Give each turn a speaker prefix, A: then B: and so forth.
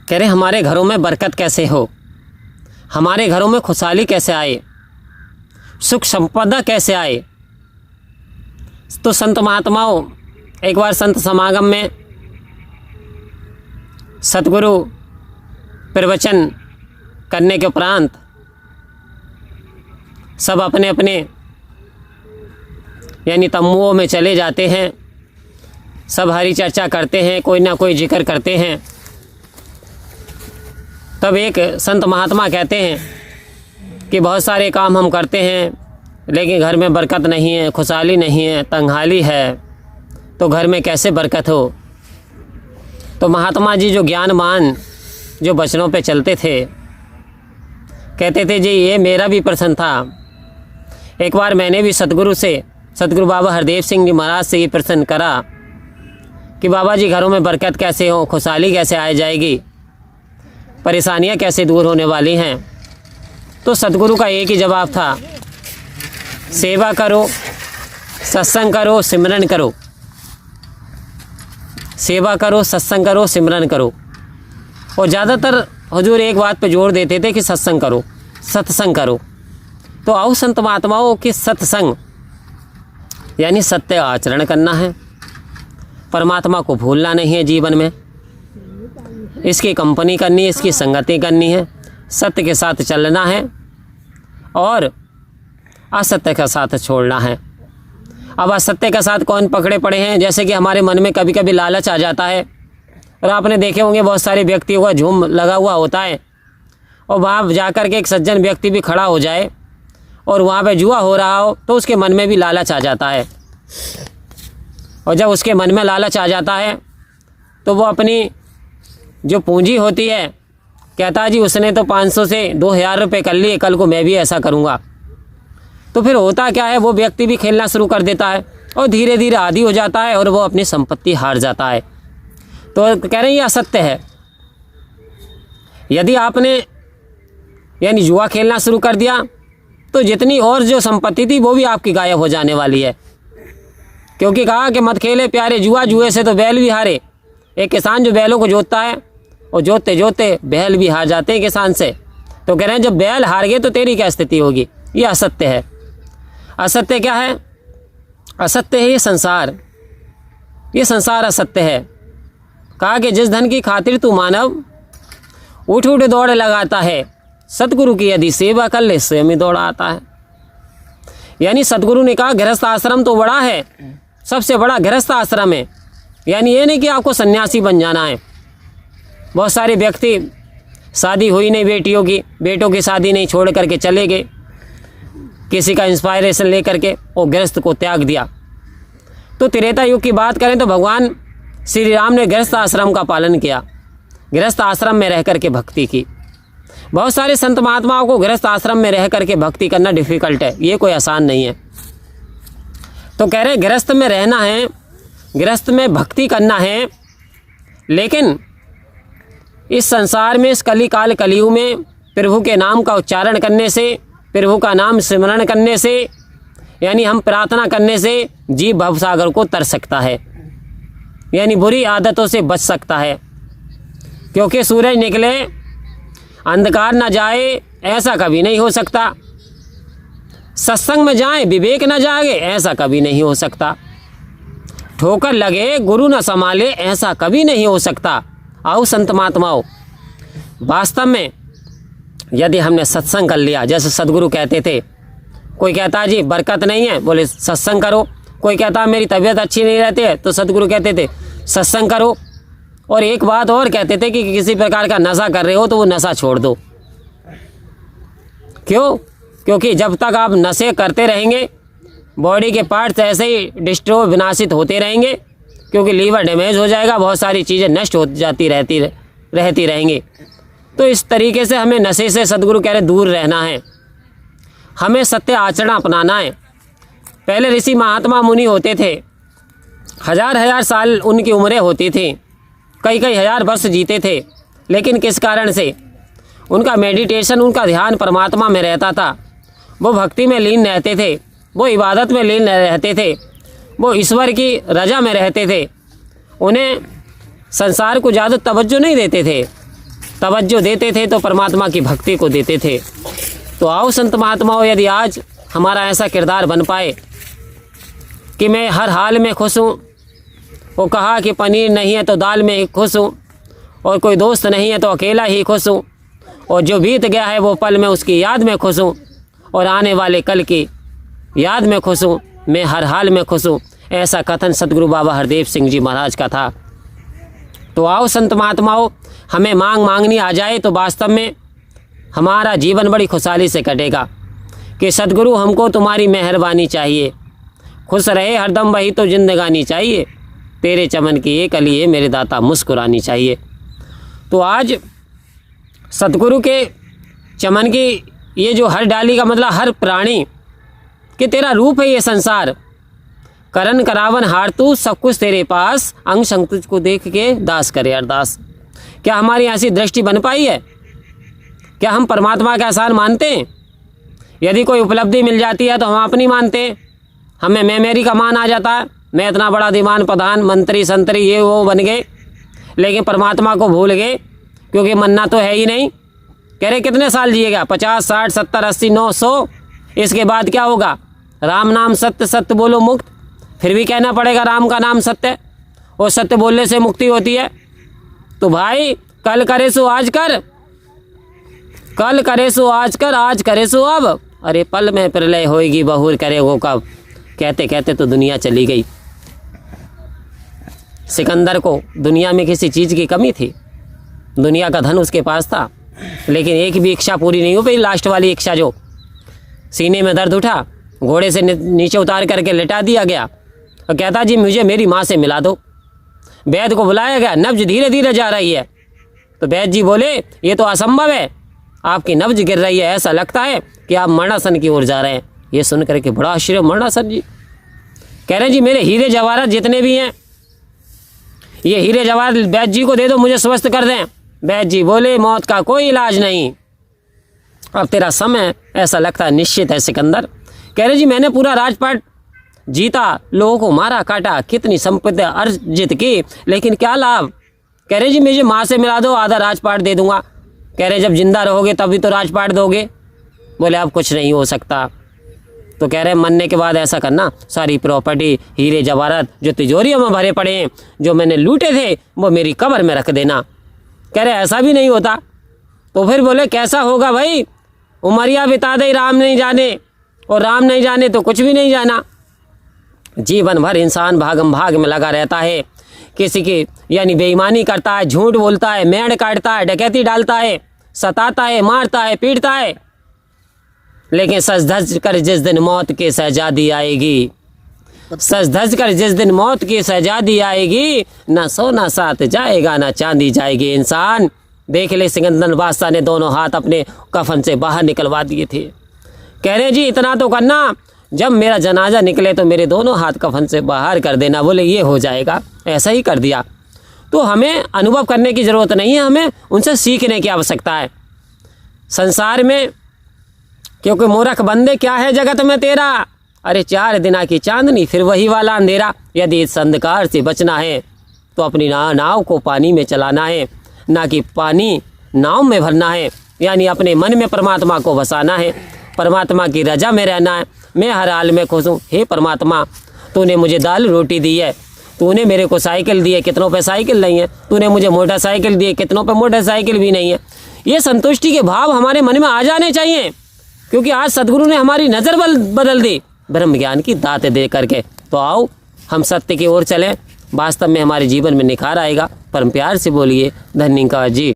A: कह रहे हमारे घरों में बरकत कैसे हो, हमारे घरों में खुशहाली कैसे आए, सुख संपदा कैसे आए। तो संत महात्माओं एक बार संत समागम में सतगुरु प्रवचन करने के उपरांत सब अपने अपने यानी तम्बुओं में चले जाते हैं। सब हरी चर्चा करते हैं, कोई ना कोई जिक्र करते हैं। तब एक संत महात्मा कहते हैं कि बहुत सारे काम हम करते हैं लेकिन घर में बरकत नहीं है, खुशहाली नहीं है, तंगहाली है, तो घर में कैसे बरकत हो। तो महात्मा जी जो ज्ञानमान जो वचनों पे चलते थे, कहते थे जी ये मेरा भी प्रश्न था। एक बार मैंने भी सतगुरु बाबा हरदेव सिंह जी महाराज से ये प्रश्न करा कि बाबा जी घरों में बरकत कैसे हो, खुशहाली कैसे आ जाएगी, परेशानियां कैसे दूर होने वाली हैं। तो सतगुरु का एक ही जवाब था, सेवा करो, सत्संग करो, सिमरन करो। सेवा करो, सत्संग करो, सिमरन करो। और ज़्यादातर हुजूर एक बात पे जोर देते थे कि सत्संग करो, सत्संग करो। तो आओ संत महात्माओं कि सत्संग यानी सत्य आचरण करना है, परमात्मा को भूलना नहीं है जीवन में, इसकी कंपनी करनी है, इसकी संगति करनी है, सत्य के साथ चलना है और असत्य का साथ छोड़ना है। अब असत्य के साथ कौन पकड़े पड़े हैं, जैसे कि हमारे मन में कभी कभी लालच आ जाता है। और आपने देखे होंगे बहुत सारे व्यक्तियों का झूम लगा हुआ होता है और वहाँ जाकर के एक सज्जन व्यक्ति भी खड़ा हो जाए और वहाँ पे जुआ हो रहा हो तो उसके मन में भी लालच आ जाता है। और जब उसके मन में लालच आ जाता है तो वो अपनी जो पूंजी होती है कहता है जी उसने तो 500 से 2000 रुपये कर लिए, कल को मैं भी ऐसा करूँगा। तो फिर होता क्या है, वो व्यक्ति भी खेलना शुरू कर देता है और धीरे धीरे आदी हो जाता है और वो अपनी संपत्ति हार जाता है। तो कह रहे हैं ये असत्य है। यदि आपने यानी जुआ खेलना शुरू कर दिया तो जितनी और जो संपत्ति थी वो भी आपकी गायब हो जाने वाली है, क्योंकि कहा कि मत खेले प्यारे जुआ, जुए से तो बैल भी हारे। एक किसान जो बैलों को जोतता है और जोतते जोतते बैल भी हार जाते हैं किसान से। तो कह रहे हैं जब बैल हार गए तो तेरी क्या स्थिति होगी। ये असत्य है। असत्य क्या है? असत्य है ये संसार, ये संसार असत्य है। कहा कि जिस धन की खातिर तू मानव उठ उठ दौड़ लगाता है, सतगुरु की यदि सेवा कर ले स्वयं ही दौड़ आता है। यानी सतगुरु ने कहा गृहस्थ आश्रम तो बड़ा है, सबसे बड़ा गृहस्थ आश्रम है। यानी ये नहीं कि आपको सन्यासी बन जाना है। बहुत सारे व्यक्ति शादी हुई नहीं बेटियों की, बेटों की शादी नहीं, छोड़ करके चले गए, किसी का इंस्पायरेशन लेकर के वो गृहस्थ को त्याग दिया। तो त्रेता युग की बात करें तो भगवान श्री राम ने गृहस्थ आश्रम का पालन किया, गृहस्थ आश्रम में रह करके भक्ति की। बहुत सारे संत महात्माओं को गृहस्थ आश्रम में रह करके भक्ति करना डिफ़िकल्ट है, ये कोई आसान नहीं है। तो कह रहे गृहस्थ में रहना है, गृहस्थ में भक्ति करना है, लेकिन इस संसार में, इस कलिकाल कलियुग में प्रभु के नाम का उच्चारण करने से, प्रभु का नाम स्मरण करने से, यानी हम प्रार्थना करने से जीव भवसागर को तर सकता है, यानी बुरी आदतों से बच सकता है। क्योंकि सूरज निकले अंधकार न जाए ऐसा कभी नहीं हो सकता, सत्संग में जाए विवेक न जागे ऐसा कभी नहीं हो सकता, ठोकर लगे गुरु न संभाले ऐसा कभी नहीं हो सकता। आओ संत महात्माओं, वास्तव में यदि हमने सत्संग कर लिया, जैसे सदगुरु कहते थे, कोई कहता है जी बरकत नहीं है, बोले सत्संग करो। कोई कहता है मेरी तबीयत अच्छी नहीं रहती है, तो सदगुरु कहते थे सत्संग करो। और एक बात और कहते थे कि किसी प्रकार का नशा कर रहे हो तो वो नशा छोड़ दो। क्यों? क्योंकि जब तक आप नशे करते रहेंगे बॉडी के पार्ट्स ऐसे ही डिस्ट्रो विनाशित होते रहेंगे, क्योंकि लीवर डैमेज हो जाएगा, बहुत सारी चीज़ें नष्ट हो जाती रहती रहेंगी। तो इस तरीके से हमें नशे से सदगुरु कह रहे दूर रहना है, हमें सत्य आचरण अपनाना है। पहले ऋषि महात्मा मुनि होते थे, हजार हजार साल उनकी उम्रें होती थी, कई कई हजार वर्ष जीते थे, लेकिन किस कारण से? उनका मेडिटेशन, उनका ध्यान परमात्मा में रहता था, वो भक्ति में लीन रहते थे, वो इबादत में लीन रहते थे, वो ईश्वर की रजा में रहते थे। उन्हें संसार को ज़्यादा तवज्जो नहीं देते थे, तवज्जो देते थे तो परमात्मा की भक्ति को देते थे। तो आओ संत महात्माओं, यदि आज हमारा ऐसा किरदार बन पाए कि मैं हर हाल में खुश हूँ, वो कहा कि पनीर नहीं है तो दाल में ही खुश हूँ, और कोई दोस्त नहीं है तो अकेला ही खुश हूँ, और जो बीत गया है वो पल में उसकी याद में खुश हूँ, और आने वाले कल की याद में खुश हूँ, मैं हर हाल में खुश हूँ। ऐसा कथन सतगुरु बाबा हरदेव सिंह जी महाराज का था। तो आओ संत महात्माओं, हमें मांगनी आ जाए तो वास्तव में हमारा जीवन बड़ी खुशहाली से कटेगा कि सतगुरु हमको तुम्हारी मेहरबानी चाहिए, खुश रहे हरदम वही तो जिंदगानी चाहिए, तेरे चमन की एक कली है मेरे दाता मुस्कुरानी चाहिए। तो आज सतगुरु के चमन की ये जो हर डाली का मतलब हर प्राणी कि तेरा रूप है ये संसार, करन करावन हार तू सब कुछ तेरे पास, अंग संग तुझको देख के दास करे अरदास। क्या हमारी ऐसी दृष्टि बन पाई है? क्या हम परमात्मा का एहसान मानते हैं? यदि कोई उपलब्धि मिल जाती है तो हम अपनी मानते हैं, हमें मैं मेरी का मान आ जाता है, मैं इतना बड़ा दीवान प्रधान मंत्री संतरी ये वो बन गए, लेकिन परमात्मा को भूल गए क्योंकि मरना तो है ही नहीं। कह रहे कितने साल जिएगा? 50, 60, 70, 80, 900, इसके बाद क्या होगा? राम नाम सत्य, सत्य बोलो मुक्त। फिर भी कहना पड़ेगा राम का नाम सत्य है, और सत्य बोलने से मुक्ति होती है। तो भाई कल करे सो आज कर, कल करे सो आज कर, आज करे सो अब, अरे पल में प्रलय होएगी बहुर करे वो कब। कहते कहते तो दुनिया चली गई। सिकंदर को दुनिया में किसी चीज़ की कमी थी, दुनिया का धन उसके पास था, लेकिन एक भी इच्छा पूरी नहीं हो पाई। लास्ट वाली इच्छा जो सीने में दर्द उठा, घोड़े से नीचे उतार करके लिटा दिया गया और कहता जी मुझे मेरी माँ से मिला दो। वैद्य को बुलाया गया, नब्ज धीरे धीरे जा रही है। तो वैद्य जी बोले ये तो असंभव है, आपकी नब्ज गिर रही है, ऐसा लगता है कि आप मरणासन की ओर जा रहे हैं। ये सुन करके बड़ा आश्चर्य, मरणासन जी कह रहे हैं जी मेरे हीरे जवाहरात जितने भी हैं ये हीरे जवाहरात वैद्य जी को दे दो, मुझे स्वस्थ कर दें। वैद्य जी बोले मौत का कोई इलाज नहीं, अब तेरा समय ऐसा लगता है निश्चित है सिकंदर। कह रहे जी मैंने पूरा राजपाट जीता, लोगों को मारा काटा, कितनी संपत्ति अर्जित की, लेकिन क्या लाभ। कह रहे जी मुझे माँ से मिला दो, आधा राजपाट दे दूंगा। कह रहे जब जिंदा रहोगे तभी तो राजपाट दोगे। बोले अब कुछ नहीं हो सकता। तो कह रहे मरने के बाद ऐसा करना, सारी प्रॉपर्टी हीरे जवाहरात जो तिजोरियों में भरे पड़े हैं, जो मैंने लूटे थे, वो मेरी कब्र में रख देना। कह रहे ऐसा भी नहीं होता। तो फिर बोले कैसा होगा भाई, उमरिया बिता दे राम नहीं जाने, और राम नहीं जाने तो कुछ भी नहीं जाना। जीवन भर इंसान भागम भाग में लगा रहता है, किसी की यानी बेईमानी करता है, झूठ बोलता है, मेड़ काटता है, डकैती डालता है, सताता है, मारता है, पीटता है, लेकिन सज धज कर जिस दिन मौत की सजा दी आएगी, सज धज कर जिस दिन मौत की सजा दी आएगी, ना सोना साथ जाएगा ना चांदी जाएगी। इंसान देख ले सिकंदर बादशाह ने दोनों हाथ अपने कफन से बाहर निकलवा दिए थे। कह रहे जी इतना तो करना, जब मेरा जनाजा निकले तो मेरे दोनों हाथ कफन से बाहर कर देना। बोले ये हो जाएगा, ऐसा ही कर दिया। तो हमें अनुभव करने की ज़रूरत नहीं है, हमें उनसे सीखने की आवश्यकता है संसार में। क्योंकि मूर्ख बंदे क्या है जगत में तेरा, अरे 4 दिना की चांदनी फिर वही वाला अंधेरा। यदि इस अंधकार से बचना है तो अपनी नाव को पानी में चलाना है, ना कि पानी नाव में भरना है। यानी अपने मन में परमात्मा को बसाना है, परमात्मा की रजा में रहना है। मैं हर हाल में खुश हूँ। हे परमात्मा, तूने मुझे दाल रोटी दी है, तूने मेरे को साइकिल दी है, कितनों पे साइकिल नहीं है, तूने मुझे मोटरसाइकिल दी है, कितनों पे मोटरसाइकिल भी नहीं है। ये संतुष्टि के भाव हमारे मन में आ जाने चाहिए, क्योंकि आज सदगुरु ने हमारी नज़र बदल दी ब्रह्म ज्ञान की दात दे करके। तो आओ हम सत्य की ओर चलें, वास्तव में हमारे जीवन में निखार आएगा। परम प्यार से बोलिए धन्यवाद जी।